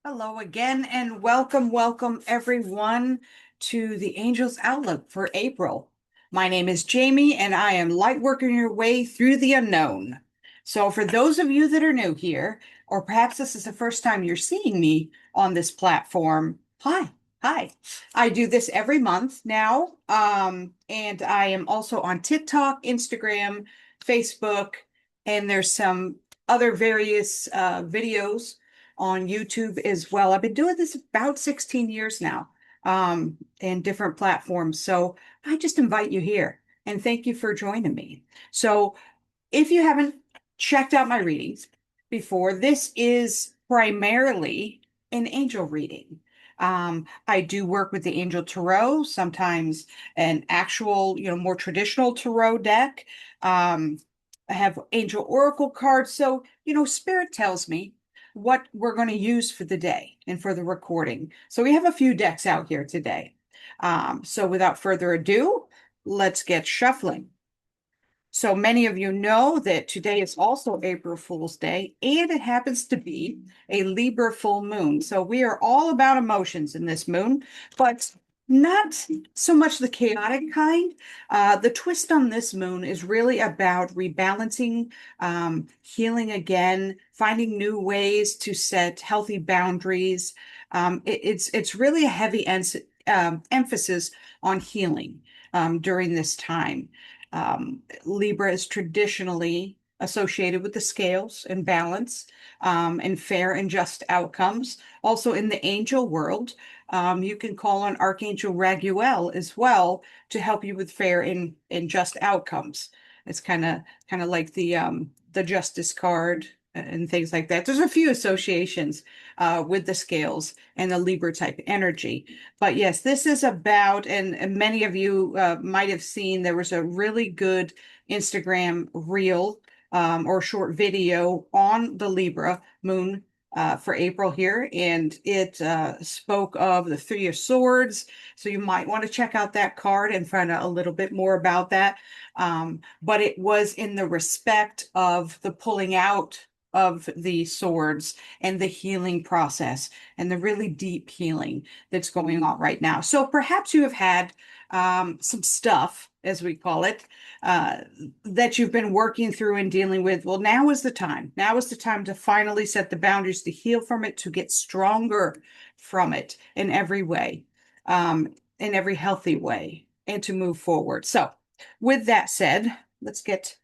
Hello again, and welcome everyone to the Angels Outlook for April. My name is Jamie, and I am lightworking your way through the unknown. So, for those of you that are new here, or perhaps this is the first time you're seeing me on this platform, hi. I do this every month now, and I am also on TikTok, Instagram, Facebook, and there's some other various videos on YouTube as well. I've been doing this about 16 years now, in different platforms. So I just invite you here and thank you for joining me. So if you haven't checked out my readings before, this is primarily an angel reading. I do work with the Angel Tarot, sometimes an actual, more traditional tarot deck. I have angel oracle cards. So, Spirit tells me what we're going to use for the day and for the recording. So we have a few decks out here today. So without further ado, let's get shuffling. So many of you know that today is also April Fool's Day, and it happens to be a Libra full moon. So we are all about emotions in this moon, but not so much the chaotic kind. The twist on this moon is really about rebalancing, healing again, finding new ways to set healthy boundaries. It's really a heavy emphasis on healing during this time. Libra is traditionally associated with the scales and balance, and fair and just outcomes. Also in the angel world, you can call on Archangel Raguel as well to help you with fair and just outcomes. It's kind of like the Justice card and things like that. There's a few associations with the scales and the Libra type energy. But yes, this is about, and many of you might have seen, there was a really good Instagram reel or short video on the Libra moon for April here, and it spoke of the Three of Swords. So you might want to check out that card and find out a little bit more about that. But it was in the respect of the pulling out of the swords and the healing process and the really deep healing that's going on right now. So perhaps you have had some stuff, as we call it, that you've been working through and dealing with. Well, now is the time. Now is the time to finally set the boundaries, to heal from it, to get stronger from it in every way, in every healthy way, and to move forward. So, with that said, let's get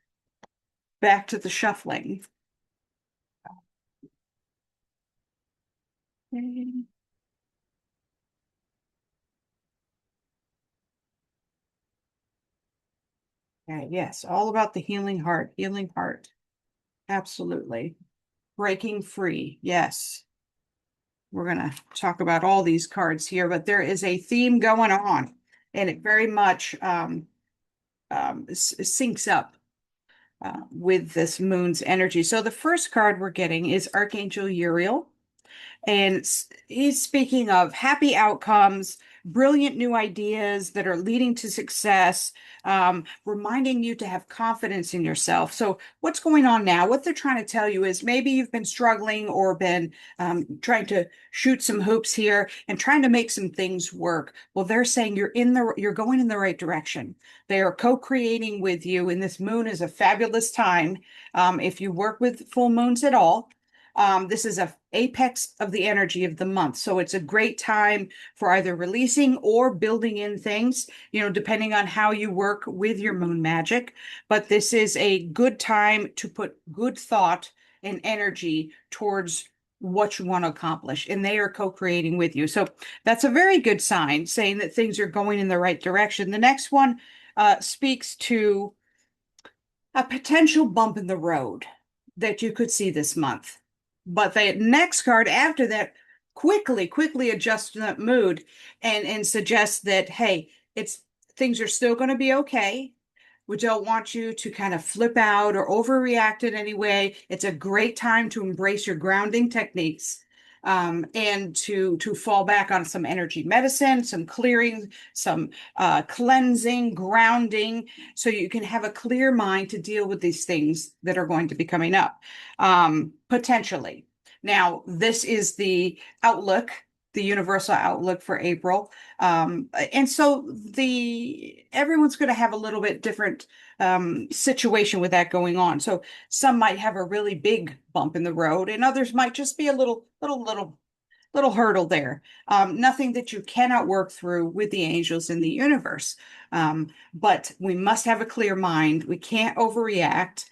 back to the shuffling. Okay. Okay, yes, all about the healing heart, healing heart. Absolutely. Breaking free. Yes. We're going to talk about all these cards here, but there is a theme going on, and it very much syncs up with this moon's energy. So the first card we're getting is Archangel Uriel. And he's speaking of happy outcomes, brilliant new ideas that are leading to success, reminding you to have confidence in yourself. So, what's going on now? What they're trying to tell you is maybe you've been struggling or been trying to shoot some hoops here and trying to make some things work. Well, they're saying you're going in the right direction. They are co-creating with you, and this moon is a fabulous time. If you work with full moons at all, this is a apex of the energy of the month. So it's a great time for either releasing or building in things, depending on how you work with your moon magic. But this is a good time to put good thought and energy towards what you want to accomplish. And they are co-creating with you. So that's a very good sign, saying that things are going in the right direction. The next one speaks to a potential bump in the road that you could see this month. But the next card after that quickly adjusts that mood and suggests that, hey, things are still going to be okay. We don't want you to kind of flip out or overreact in any way. It's a great time to embrace your grounding techniques, and to fall back on some energy medicine, some clearing, some cleansing, grounding, so you can have a clear mind to deal with these things that are going to be coming up, potentially. Now, this is the outlook, the universal outlook for April. And so the everyone's going to have a little bit different situation with that going on. So some might have a really big bump in the road, and others might just be a little hurdle there. Nothing that you cannot work through with the angels in the universe. But we must have a clear mind. We can't overreact.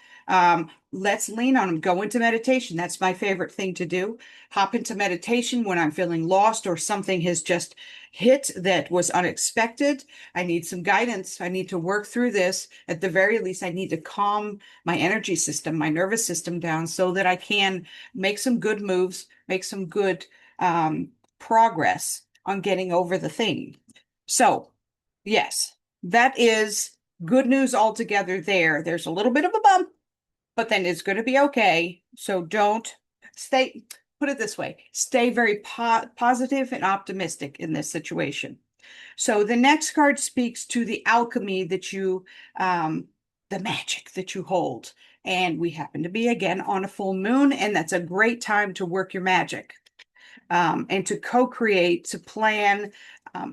Let's lean on them. Go into meditation. That's my favorite thing to do. Hop into meditation when I'm feeling lost or something has just hit that was unexpected. I need some guidance. I need to work through this. At the very least, I need to calm my energy system, my nervous system down so that I can make some good moves, make some good progress on getting over the thing. So, yes, that is good news altogether there. There's a little bit of a bump, but then it's going to be okay. So don't put it this way, stay very positive and optimistic in this situation. So the next card speaks to the alchemy that the magic that you hold. And we happen to be again on a full moon, and that's a great time to work your magic. And to co-create, to plan.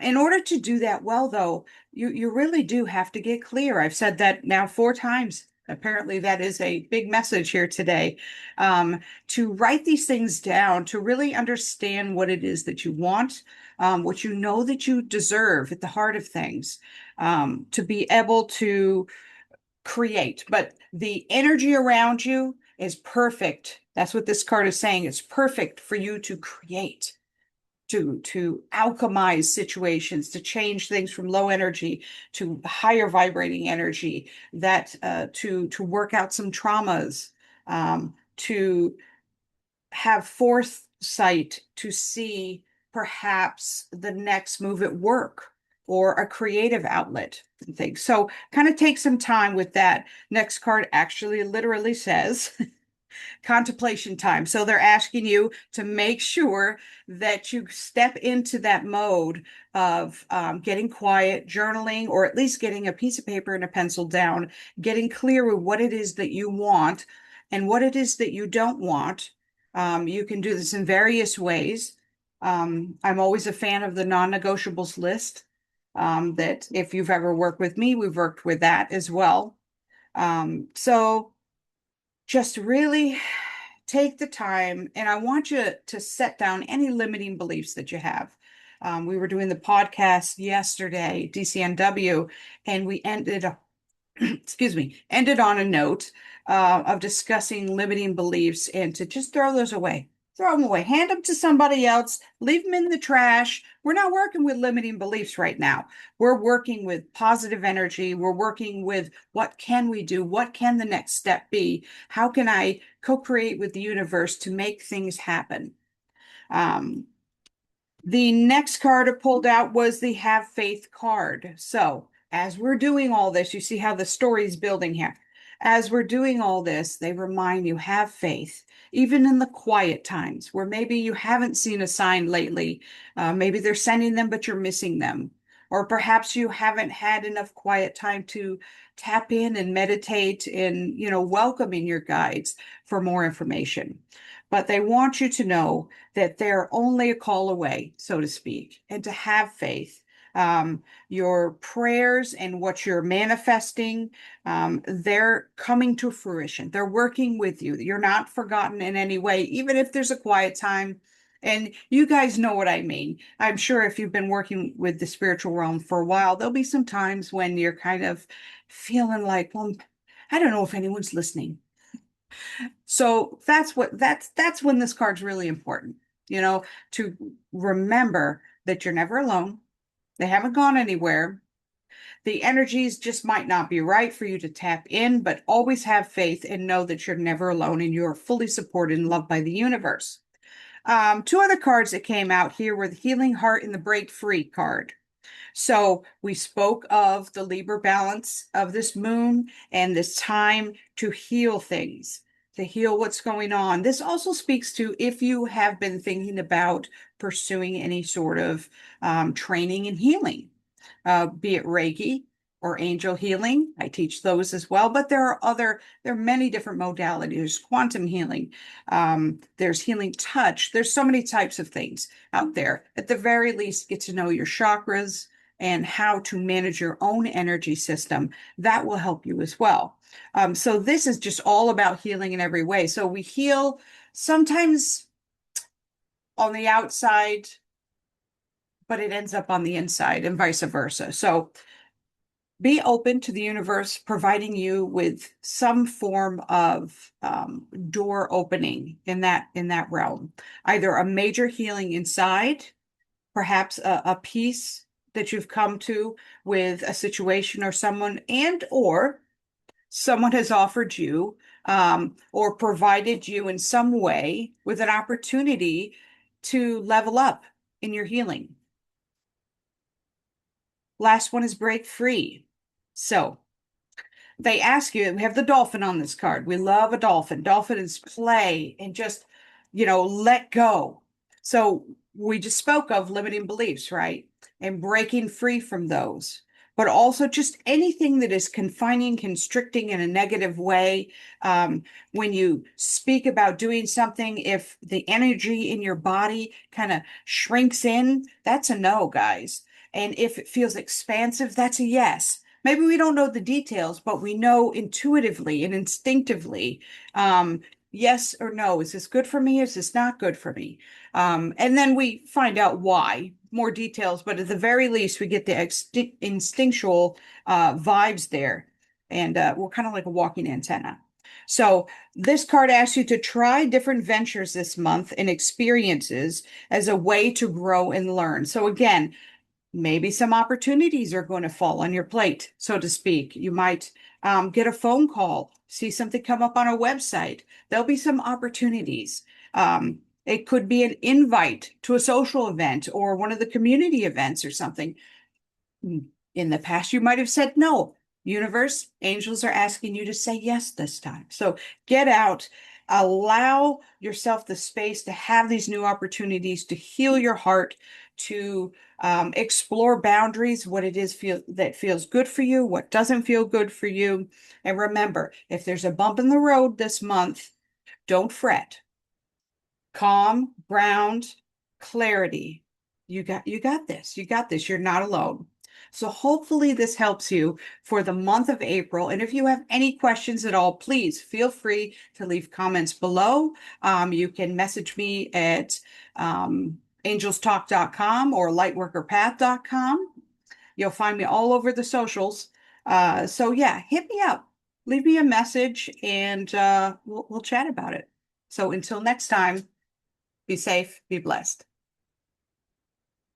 In order to do that well, though, you really do have to get clear. I've said that now 4 times. Apparently, that is a big message here today. To write these things down, to really understand what it is that you want, what you know that you deserve at the heart of things, to be able to create. But the energy around you is perfect. That's what this card is saying. It's perfect for you to create, to alchemize situations, to change things from low energy to higher vibrating energy, that to work out some traumas, to have foresight to see perhaps the next move at work or a creative outlet and things. So kind of take some time with that. Next card actually literally says contemplation time. So they're asking you to make sure that you step into that mode of getting quiet, journaling, or at least getting a piece of paper and a pencil down, getting clear with what it is that you want and what it is that you don't want. You can do this in various ways. I'm always a fan of the non-negotiables list. That if you've ever worked with me, we've worked with that as well. So just really take the time, and I want you to set down any limiting beliefs that you have. We were doing the podcast yesterday, DCNW, and we ended ended on a note of discussing limiting beliefs and to just throw those away. Throw them away. Hand them to somebody else. Leave them in the trash. We're not working with limiting beliefs right now. We're working with positive energy. We're working with what can we do? What can the next step be? How can I co-create with the universe to make things happen? The next card I pulled out was the Have Faith card. So as we're doing all this, you see how the story is building here. As we're doing all this, they remind you, have faith, even in the quiet times where maybe you haven't seen a sign lately. Maybe they're sending them, but you're missing them. Or perhaps you haven't had enough quiet time to tap in and meditate in, welcoming your guides for more information. But they want you to know that they're only a call away, so to speak, and to have faith. Your prayers and what you're manifesting, they're coming to fruition. They're working with you. You're not forgotten in any way, even if there's a quiet time. And you guys know what I mean. I'm sure if you've been working with the spiritual realm for a while, there'll be some times when you're kind of feeling like, well, I don't know if anyone's listening. So that's when this card's really important, to remember that you're never alone. They haven't gone anywhere. The energies just might not be right for you to tap in, but always have faith and know that you're never alone and you're fully supported and loved by the universe. 2 other cards that came out here were the Healing Heart and the Break Free card. So we spoke of the Libra balance of this moon and this time to heal things, to heal what's going on. This also speaks to if you have been thinking about pursuing any sort of training in healing, be it Reiki, or angel healing. I teach those as well, but there are many different modalities. There's quantum healing. There's healing touch. There's so many types of things out there. At the very least, get to know your chakras and how to manage your own energy system. That will help you as well. So this is just all about healing in every way. So we heal sometimes on the outside, but it ends up on the inside and vice versa. So be open to the universe providing you with some form of door opening in that realm, either a major healing inside, perhaps a peace that you've come to with a situation or someone, and or someone has offered you or provided you in some way with an opportunity to level up in your healing. Last one is break free. So they ask you, we have the dolphin on this card. We love a dolphin. Dolphin is play and just, let go. So we just spoke of limiting beliefs, right? And breaking free from those, but also just anything that is confining, constricting in a negative way. When you speak about doing something, if the energy in your body kind of shrinks in, that's a no, guys. And if it feels expansive, that's a yes. Maybe we don't know the details, but we know intuitively and instinctively, yes or no. Is this good for me? Is this not good for me? And then we find out why, more details, but at the very least, we get the instinctual vibes there. And we're kind of like a walking antenna. So this card asks you to try different ventures this month and experiences as a way to grow and learn. So again, maybe some opportunities are going to fall on your plate, so to speak. You might get a phone call, see something come up on a website. There'll be some opportunities. It could be an invite to a social event or one of the community events or something. In the past, you might have said no. Universe, angels are asking you to say yes this time. So get out, allow yourself the space to have these new opportunities, to heal your heart, to explore boundaries, what it is that feels good for you, what doesn't feel good for you. And remember, if there's a bump in the road this month, don't fret. Calm, ground, clarity. You got this. You got this. You're not alone. So hopefully this helps you for the month of April. And if you have any questions at all, please feel free to leave comments below. You can message me at angelstalk.com or lightworkerpath.com. You'll find me all over the socials. So yeah, hit me up. Leave me a message and we'll chat about it. So until next time, be safe, be blessed.